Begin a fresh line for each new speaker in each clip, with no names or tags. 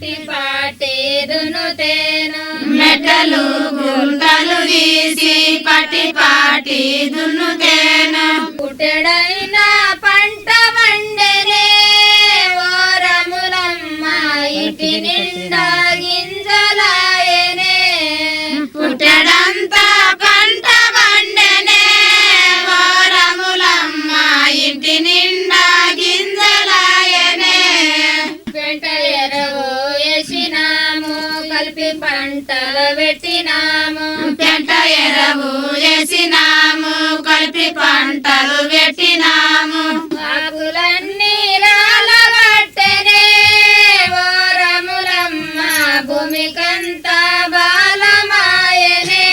పట్టి పాటి దున్నుతేను
మెట్టలు గుంటలు తీసి పట్టి పాటి దున్నుతేను
పుట్టెడైన పంట వండెనే ఓరములమ్మ ఇంటి నిండా గింజలాయనే
పుట్టెడంతా పంట వండెనే ఓరములమ్మ ఇంటి నిండా గింజలాయనే
పెంట ఎరువు వేసినాము కలిపి పంటలు పెట్టినాము
పెంట ఎరువు వేసినాము కలిపి పంటలు పెట్టినాము
ఆకులన్నీ రాలబట్టెనే ఓరములమ్మ భూమికంతా బాలమాయనే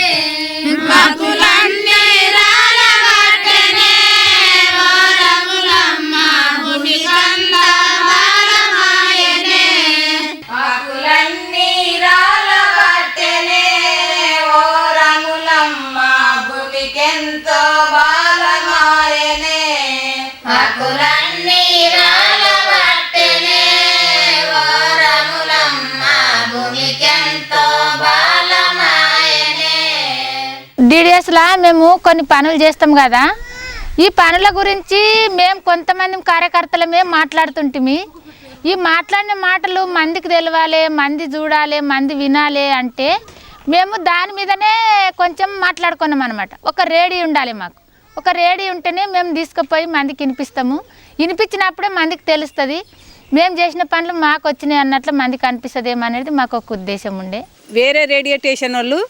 ఆకులన్నీ రాలబట్టెనే ఓరములమ్మ భూమికంతా బాలమాయనే ఆకులన్నీ రాలబట్టెనే ఓరములమ్మ భూమికెంతో బాలమాయనే ఆకులన్నీ రాలబట్టెనే ఓరములమ్మ భూమికెంతో బాలమాయనే.
డిడిఎస్లా మేము కొన్ని పనులు చేస్తాం కదా, ఈ పనుల గురించి మేము కొంతమంది కార్యకర్తలమే మాట్లాడుతుంటిమి. ఈ మాట్లాడిన మాటలు మందికి తెలవాలి, మంది చూడాలి, మంది వినాలి అంటే మేము దాని మీదనే కొంచెం మాట్లాడుకున్నాం అనమాట. ఒక రేడియో ఉండాలి మాకు, ఒక రేడియో ఉంటేనే మేము తీసుకుపోయి మందికి వినిపిస్తాము. వినిపించినప్పుడే మందికి తెలుస్తుంది మేము చేసిన పనులు మాకు వచ్చినాయి అన్నట్లు మందికి అనిపిస్తుందేమో అనేది మాకు ఒక ఉద్దేశం ఉండే.
వేరే రేడియో స్టేషన్ వాళ్ళు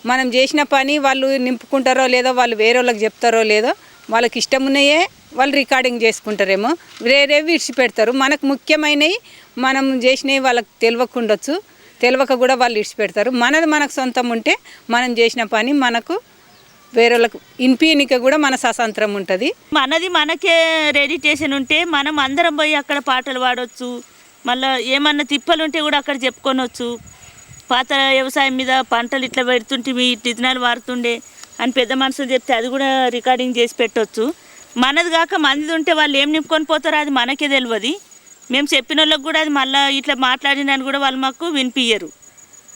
మనం చేసిన పని వాళ్ళు నింపుకుంటారో లేదో, వాళ్ళు వేరే వాళ్ళకి చెప్తారో లేదో, వాళ్ళకి ఇష్టం ఉన్నాయే వాళ్ళు రికార్డింగ్ చేసుకుంటారేమో, వేరేవి విడిచిపెడతారు. మనకు ముఖ్యమైనవి మనం చేసినవి వాళ్ళకి తెలియకుండొచ్చు, తెలియక కూడా వాళ్ళు విడిచిపెడతారు. మనది మనకు సొంతం ఉంటే మనం చేసిన పని మనకు వేరే వాళ్ళకు ఇన్పీనిక కూడా మన స్వతంత్రం ఉంటుంది.
మనది మనకే రెడిటేషన్ ఉంటే మనం అందరం పోయి అక్కడ పాటలు పాడవచ్చు. మళ్ళీ ఏమన్నా తిప్పలు ఉంటే కూడా అక్కడ చెప్పుకొనవచ్చు. పాత వ్యవసాయం మీద పంటలు ఇట్లా పెడుతుంటే మీ విత్తనాలు వాడుతుండే అని పెద్ద మనుషులు చెప్తే అది కూడా రికార్డింగ్ చేసి పెట్టవచ్చు. మనది కాక మంది ఉంటే వాళ్ళు ఏం నింపుకొని పోతారో అది మనకే తెలియదు. మేము చెప్పిన వాళ్ళకి కూడా అది మళ్ళీ ఇట్లా మాట్లాడినని కూడా వాళ్ళు మాకు వినిపించరు.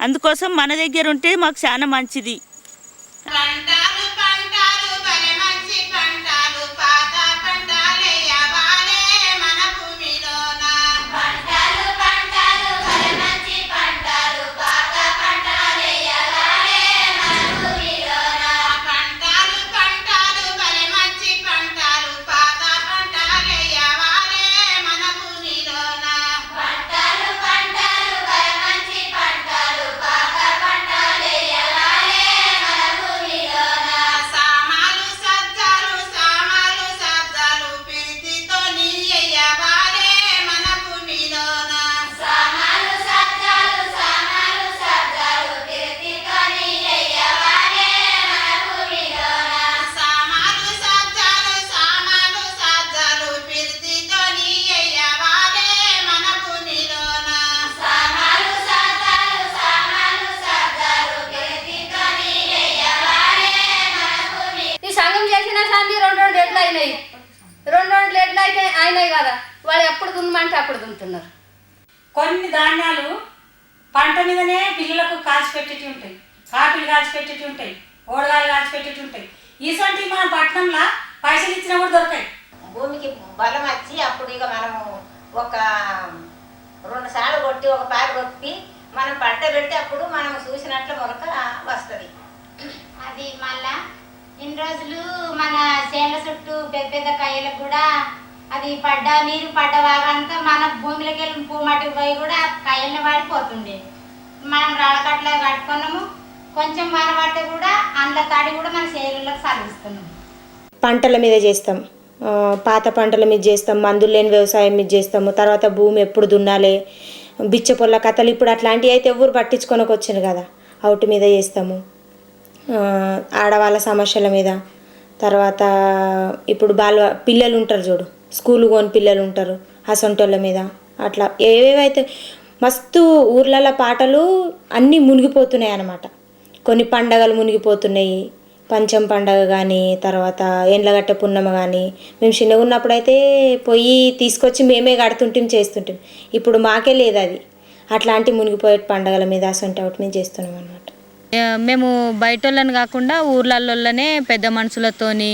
అందుకోసం మన దగ్గర ఉంటే మాకు చాలా మంచిది.
పంటలు పంటలు భలే మంచి పంటలు పాత పంటలేయవాలే మన భూమిలోన పంటలు పంటలు భలే మంచి పంటలు పాత పంటలేయవాలే మన భూమిలోన పంటలు పంటలు భలే మంచి పంటలు పాత పంటలేయవాలే మన భూమిలోన పంటలు పంటలు భలే మంచి పంటలు పాత పంటలేయవాలే మన భూమిలోన సామాలు సజ్జలు ప్రీతితో నీయవాలే మన భూమిలోన సామాలు సజ్జలు ప్రీతితో నీయవాలే మన భూమిలోన సామాలు సజ్జలు ప్రీతితో నీయవాలే మన భూమిలోన సామాలు సజ్జలు ప్రీతితో నీయవాలే మన భూమి.
ఈ సంఘం చేసిన సంధి రెండు ఎడ్లు అయినాయి, రెండు ఎడ్లు అయితే అయినాయి కదా, వాళ్ళు ఎప్పుడు దున్నమంటే అప్పుడు దున్నుతున్నారు.
కొన్ని ధాన్యాలు పంట మీదనే పిల్లలకు కాల్చి పెట్టేటి ఉంటాయి, కాపీలు కాల్చి పెట్టేటి ఉంటాయి, ఓడగాలు కాల్చి పెట్టేటి ఉంటాయి. ఇటువంటి మన పట్టణంలో పైసలు ఇచ్చినా కూడా దొరకాయి.
భూమికి బలం వచ్చి అప్పుడు ఇక మనము ఒక 2 సార్లు కొట్టి ఒక పారి కొట్టి మనం పంట పెడితే అప్పుడు మనం చూసినట్లు మొలక వస్తుంది.
అది మళ్ళా ఇన్ని రోజులు మన చేనుల చుట్టూ పెద్ద పెద్ద కాయలకు కూడా అది నీరు పడ్డ వారంతా మన భూమిలోకి వెళ్ళి పూమటికి పోయి కూడా కాయల్ని వాడిపోతుండే. మనం రాళ్ళకట్లా కట్టుకున్నాము, కొంచెం వాన పడితే కూడా అందులో తడి కూడా మన చేనులకు సాగిస్తున్నాము.
పంటల మీద చేస్తాం, పాత పంటల మీద చేస్తాం, మందులు లేని వ్యవసాయం మీద చేస్తాము. తర్వాత భూమి ఎప్పుడు దున్నాలి, బిచ్చ పొల్ల కథలు ఇప్పుడు అట్లాంటివి అయితే ఎవరు పట్టించుకొనకు వచ్చాను కదా, అవుట్ మీద చేస్తాము. ఆడవాళ్ళ సమస్యల మీద, తర్వాత ఇప్పుడు పిల్లలు ఉంటారు చూడు, స్కూలు పోని పిల్లలు ఉంటారు, అసొంటోళ్ళ మీద, అట్లా ఏవేవైతే మస్తు ఊర్లలో పాటలు అన్నీ మునిగిపోతున్నాయి అన్నమాట. కొన్ని పండగలు మునిగిపోతున్నాయి, పంచం పండగ కానీ, తర్వాత ఎండ్లగట్ట పున్నమ కానీ. మేము చిన్నగా ఉన్నప్పుడు అయితే పొయ్యి తీసుకొచ్చి మేమే కడుతుంటాం, చేస్తుంటాం. ఇప్పుడు మాకే లేదు అది. అట్లాంటి మునిగిపోయే పండగల మీద అసొంటి అవుట్ మీద చేస్తున్నాం అనమాట.
మేము బయట వాళ్ళని కాకుండా ఊర్లలోనే పెద్ద మనుషులతోని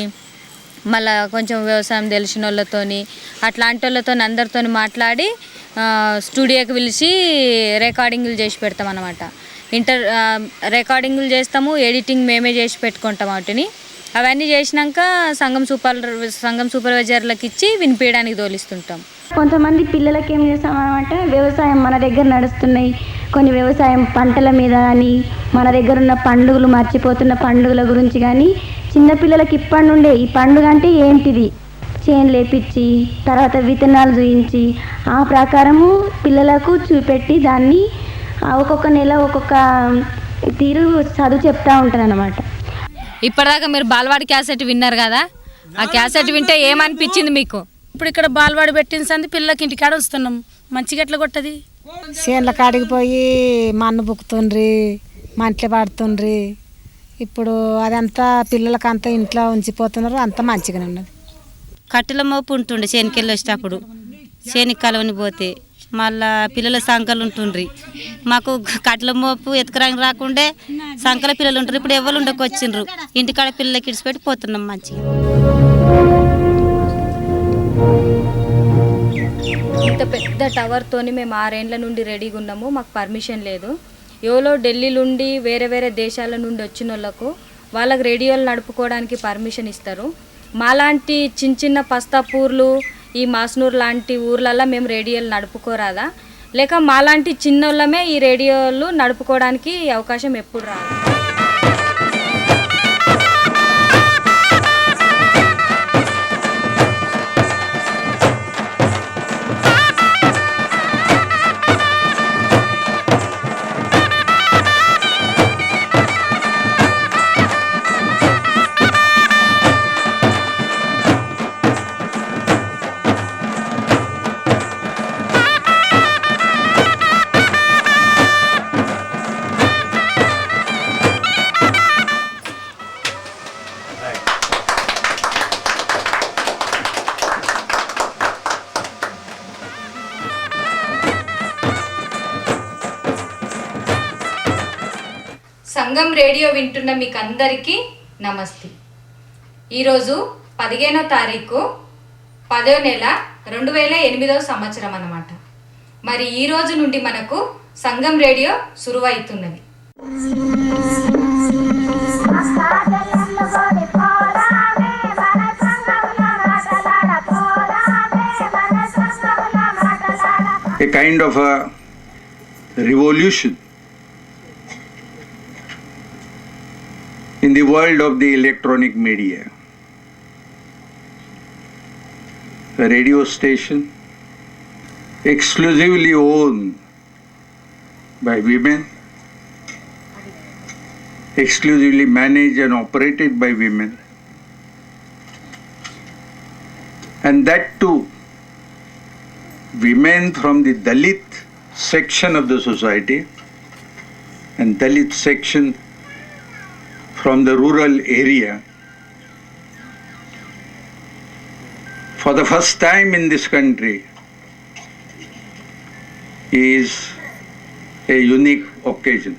మళ్ళీ కొంచెం వ్యవసాయం తెలిసిన వాళ్ళతోని అట్లాంటి వాళ్ళతో అందరితో మాట్లాడి స్టూడియోకి పిలిచి రికార్డింగ్లు చేసి పెడతాం అన్నమాట. రికార్డింగ్లు చేస్తాము, ఎడిటింగ్ మేమే చేసి పెట్టుకుంటాం. వాటిని అవన్నీ చేసినాక సంఘం సూపర్వైజర్లకు ఇచ్చి వినిపించడానికి తోలిస్తుంటాం.
కొంతమంది పిల్లలకి ఏం చేస్తామన్నమాట, వ్యవసాయం మన దగ్గర నడుస్తున్నాయి, కొన్ని వ్యవసాయం పంటల మీద కానీ మన దగ్గర ఉన్న పండుగలు మర్చిపోతున్న పండుగల గురించి కానీ చిన్నపిల్లలకి ఇప్పటి నుండే ఈ పండుగ అంటే ఏంటిది చేను లేపించి తర్వాత విత్తనాలు చూయించి ఆ ప్రకారము పిల్లలకు చూపెట్టి దాన్ని ఒక్కొక్క నెల ఒక్కొక్క తీరు చదువు చెప్తూ ఉంటాను అన్నమాట.
ఇప్పటిదాకా మీరు బాలవాడి క్యాసెట్ విన్నారు కదా, ఆ క్యాసెట్ వింటే ఏమనిపించింది మీకు?
ఇప్పుడు ఇక్కడ బాలవాడి పెట్టిన సంది పిల్లలకి ఇంటికాడ వస్తున్నాం, మంచిగా ఎట్లా కొట్టది.
చేనుల కాడికి పోయి మన్ను బుక్కుతుండ్రి, మంటలు పడుతుండ్రి. ఇప్పుడు అదంతా పిల్లలకి అంతా ఇంట్లో ఉంచిపోతున్నారు, అంతా మంచిగానే ఉన్నది.
కట్టెల మోపు ఉంటుండే చేనుకెళ్ళి వచ్చేటప్పుడు, చేనికి కలవని పోతే మళ్ళా పిల్లల సంకలు ఉంటుండ్రి. మాకు కట్టెల మోపు ఎత్తుకురాని రాకుండే సంకల పిల్లలు ఉంటారు. ఇప్పుడు ఎవరు ఉండకొచ్చిండ్రు, ఇంటికాడ పిల్లలకి ఇడిచిపెట్టి పోతున్నాం మంచిగా.
ఇంత పెద్ద టవర్తోని మేము 6 ఏళ్ళ నుండి రెడీగా ఉన్నాము. మాకు పర్మిషన్ లేదు. ఎవరో ఢిల్లీ నుండి వేరే వేరే దేశాల నుండి వచ్చిన వాళ్ళకి రేడియోలు నడుపుకోవడానికి పర్మిషన్ ఇస్తారు. మాలాంటి చిన్న చిన్న పస్తాపూర్లు, ఈ మాస్నూర్ లాంటి ఊర్లలో మేము రేడియోలు నడుపుకోరాదా, లేక మాలాంటి చిన్నోళ్ళమే ఈ రేడియోలు నడుపుకోవడానికి అవకాశం ఎప్పుడు రాదు. సంఘం రేడియో వింటున్న మీకు అందరికీ నమస్తే. ఈరోజు 15వ తారీఖు 10వ నెల 2008వ సంవత్సరం అన్నమాట. మరి ఈ రోజు నుండి మనకు సంఘం radio సురువైతున్నది.
A kind of a revolution in the world of the electronic media. A radio station exclusively owned by women, exclusively managed and operated by women, and that too women from the Dalit section of the society and Dalit section from the rural area. For the first time in this country is a unique occasion.